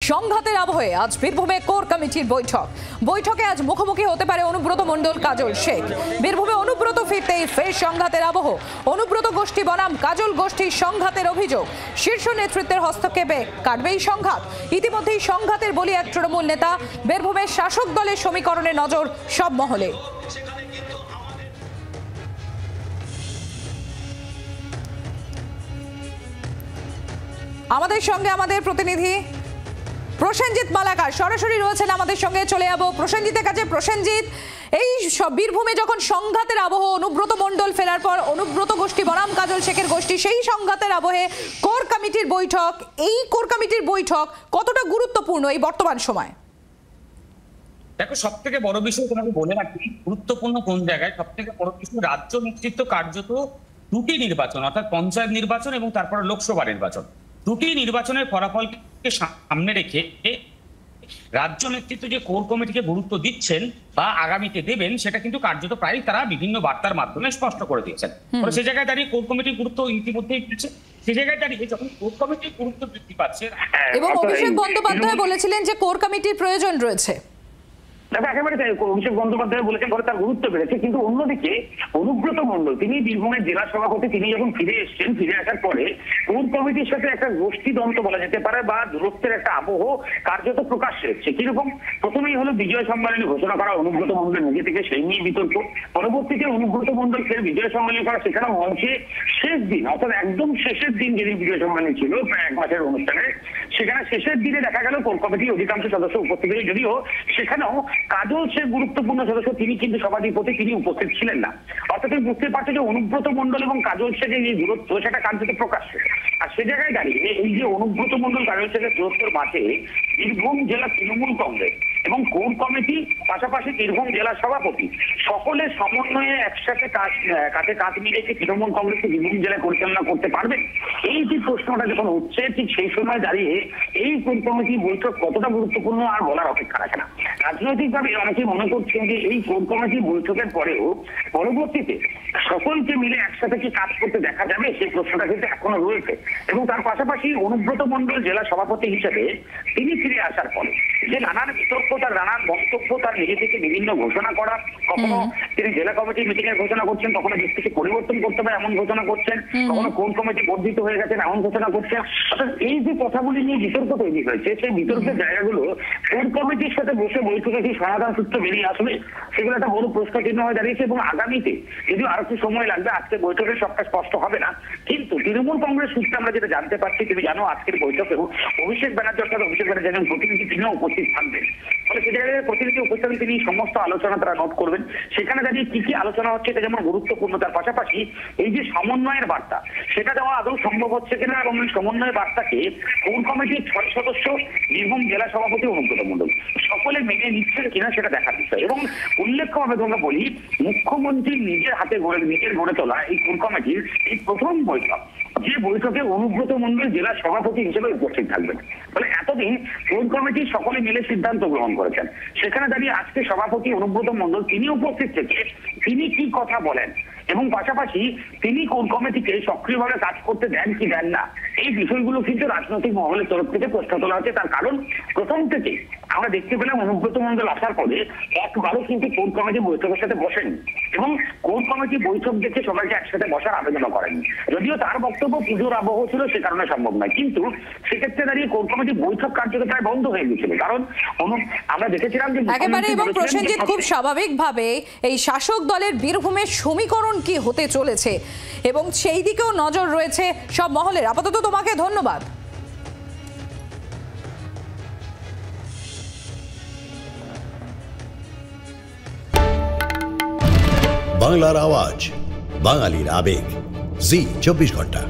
সংঘাতের আবহে আজ বীরভূমে কোর কমিটির বৈঠকে আজ মুখোমুখি হতে পারে অনুব্রত মণ্ডল, কাজল শেখ। বীরভূমে অনুব্রত ফিরতেই ফের সংঘাতের আবহ। অনুব্রত গোষ্ঠী বনাম কাজল গোষ্ঠীর সংঘাতের অভিযোগ। শীর্ষ নেতৃত্বের হস্তক্ষেপে কাটবেই সংঘাত। ইতিমধ্যেই সংঘাতের বলি এক তৃণমূল নেতা। বীরভূমের শাসক দলের সমীকরণে নজর সব মহলে। আমাদের সঙ্গে আমাদের প্রতিনিধি প্রসেনজিৎ মালাকার সরাসরি রয়েছেন আমাদের সঙ্গে। চলে যাব প্রসেনজিতের কাছে। প্রসেনজিৎ, এই সংঘাতে যখন সংঘাতের আবহ, অনুব্রত মণ্ডল ফেরার পর অনুব্রত গোষ্ঠী বনাম কাজল শেখের গোষ্ঠী, সেই সংঘাতের আবহে কোর কমিটির বৈঠক, এই কোর কমিটির বৈঠক কতটা গুরুত্বপূর্ণ এই বর্তমান সময়? দেখো, সব থেকে বড় বিষয় তোমাকে বলে রাখি, গুরুত্বপূর্ণ কোন জায়গায়, সব থেকে বড় বিষয় রাজ্য নেতৃত্ব কার্যত দুটি নির্বাচন, অর্থাৎ পঞ্চায়েত নির্বাচন এবং তারপরে লোকসভা নির্বাচন, দুটি নির্বাচনের ফলাফলকে সামনে রেখে রাজ্য নেতৃত্ব যে কোর কমিটিকে গুরুত্ব দিচ্ছেন বা আগামীতে দেবেন, সেটা কিন্তু কার্যত প্রায় তারা বিভিন্ন বার্তার মাধ্যমে স্পষ্ট করে দিয়েছেন। সে জায়গায় দাঁড়িয়ে কোর কমিটির গুরুত্ব ইতিমধ্যেই পেয়েছে। সে জায়গায় দাঁড়িয়ে যখন কোর কমিটির গুরুত্ব বৃদ্ধি পাচ্ছে, এবং অভিষেক বন্দ্যোপাধ্যায় বলেছিলেন যে কোর কমিটির প্রয়োজন রয়েছে। দেখো, একেবারে তাই। অভিষেক বন্দ্যোপাধ্যায় বলেছেন বলে তার গুরুত্ব বেড়েছে, কিন্তু অন্যদিকে অনুব্রত মণ্ডল, তিনি বীরভূমের জেলা সভাপতি, তিনি যখন ফিরে এসেছেন, ফিরে আসার পরে কোর কমিটির সাথে একটা গোষ্ঠীদ্বন্দ্ব বলা যেতে পারে বা দূরত্বের একটা আবহ কার্যত প্রকাশ হচ্ছে। কিরকম? প্রথমেই হলো বিজয় সম্মেলনী ঘোষণা করা অনুব্রত মণ্ডল নিজে থেকে, সেই নিয়ে বিতর্ক। পরবর্তীতে অনুব্রত মণ্ডল ফের বিজয় সম্মেলনী করা, সেখানে মঞ্চে শেষ দিন, অর্থাৎ একদম শেষের দিন যেদিন বিজয় সম্মেলনী ছিল, প্রায় এক মাসের অনুষ্ঠানে, সেখানে শেষের দিনে দেখা গেল কোর কমিটির অধিকাংশ সদস্য উপস্থিত হয়ে, যদিও সেখানেও কাজল শেখ গুরুত্বপূর্ণ সদস্য, তিনি কিন্তু সভাধিপতি, তিনি উপস্থিত ছিলেন না। অর্থাৎ বুঝতে পারছে যে অনুব্রত মণ্ডল এবং কাজল শেখের এই দূরত্ব, সেটা কার্যত প্রকাশ্য। আর সে জায়গায় দাঁড়িয়ে এই যে অনুব্রত মণ্ডল কাজল শেখের দূরত্বের মাঝে বীরভূম জেলা তৃণমূল কংগ্রেস এবং কোর কমিটি, পাশাপাশি বীরভূম জেলা সভাপতি, সকলের সমন্বয়ে একসাথে কাছে কাজ মিলে কি তৃণমূল কংগ্রেসকে বীরভূম জেলায় পরিচালনা করতে পারবে, এই যে প্রশ্নটা যখন উঠছে, ঠিক সেই সময় দাঁড়িয়ে এই কোর কমিটি বৈঠক কতটা গুরুত্বপূর্ণ আর বলার অপেক্ষা রাখে না। রাজনৈতিকভাবে অনেকে মনে করছেন যে এই কোর কমিটি বৈঠকের পরেও পরবর্তীতে সকলকে মিলে একসাথে কি কাজ করতে দেখা যাবে, সেই প্রশ্নটা কিন্তু এখনো রয়েছে। এবং তার পাশাপাশি অনুব্রত মণ্ডল জেলা সভাপতি হিসেবে তিনি ফিরে আসার পরে যে নানান বিতর্ক, তার নানান বক্তব্য, তার নিজে থেকে বিভিন্ন ঘোষণা করা, কখনো তিনি জেলা কমিটির মিটিং এর ঘোষণা করছেন, কখনো কিছু পরিবর্তন করতে হবে এমন ঘোষণা করছেন, কখনো কোর কমিটি বর্ধিত হয়ে গেছেন এমন ঘোষণা করছেন। অর্থাৎ এই যে কথাগুলি নিয়ে বিতর্ক তৈরি হয়েছে, সেই বিতর্কের জায়গাগুলো কোর কমিটির সাথে বসে বৈঠকে কি সমাধান সূত্র বেরিয়ে আসবে, সেগুলো একটা বড় প্রশ্ন চিহ্ন হয়ে দাঁড়িয়েছে। এবং আগামীতে যদিও আরো একটু সময় লাগবে, আজকে বৈঠকে সবটা স্পষ্ট হবে না, কিন্তু তৃণমূল কংগ্রেস সূত্রে আমরা যেটা জানতে পারছি, তুমি জানো আজকের বৈঠকেও অভিষেক ব্যানার্জি, অর্থাৎ অভিষেক ব্যানার্জি একজন প্রতিনিধি, তিনিও উপস্থিত থাকবেন। ফলে সে জায়গায় প্রতিনিধি উপস্থিত, তিনি সমস্ত আলোচনা তারা নোট করবেন। সেখানে দাঁড়িয়ে কি কি আলোচনা হচ্ছে এটা যেমন গুরুত্বপূর্ণ, তার পাশাপাশি এই যে সমন্বয়ের বার্তা, সেটা দেওয়া আদৌ সম্ভব হচ্ছে কিনা, এবং এই সমন্বয়ের বার্তাকে কোর কমিটির 6 সদস্য বীরভূম জেলা সভাপতি অনুব্রত মণ্ডল সকলে মেনে নিচ্ছেন কিনা, সেটা দেখার বিষয়। এবং উল্লেখ্যভাবে তোমরা বলি, মুখ্যমন্ত্রী নিজের হাতে গড়ে তোলা এই কোর কমিটির এই প্রথম বৈঠক, যে বৈঠকে অনুব্রত মণ্ডল জেলা সভাপতি হিসেবে উপস্থিত থাকবেন। ফলে এতদিন কোর কমিটি সকলে মিলে সিদ্ধান্ত গ্রহণ করেছেন, সেখানে দাঁড়িয়ে আজকে সভাপতি অনুব্রত মণ্ডল তিনি উপস্থিত থেকে তিনি কি কথা বলেন এবং পাশাপাশি তিনি কোর কমিটিকে সক্রিয়ভাবে কাজ করতে দেন কি দেন না, এই বিষয়গুলো কিন্তু রাজনৈতিক মহলের তরফ থেকে প্রশ্ন তোলা হচ্ছে। তার কারণ প্রথম থেকে আমরা দেখতে পেলাম অনুব্রত মণ্ডল আসার পরে একবারও কিন্তু কোর কমিটি বৈঠকের সাথে বসেন এবং কোর কমিটি বৈঠক দেখে সবাইকে একসাথে বসার আবেদনও করেননি। যদিও তার বক্তব্য পুজোর আবহ ছিল, সে কারণে সম্ভব নয়, কিন্তু সেক্ষেত্রে দাঁড়িয়ে কোর কমিটি বৈঠক কার্যত প্রায় বন্ধ হয়ে গেছিল। কারণ আমরা দেখেছিলাম যে একেবারে, এবং প্রসেনজিৎ খুব স্বাভাবিকভাবে এই শাসক দলের বীরভূমের সমীকরণ কি হতে চলেছে এবং সেই দিকেও নজর রয়েছে সব মহলের। আপাতত তোমাকে ধন্যবাদ। বাংলার আওয়াজ, বাঙালির আবেগ, জি 24 ঘন্টা।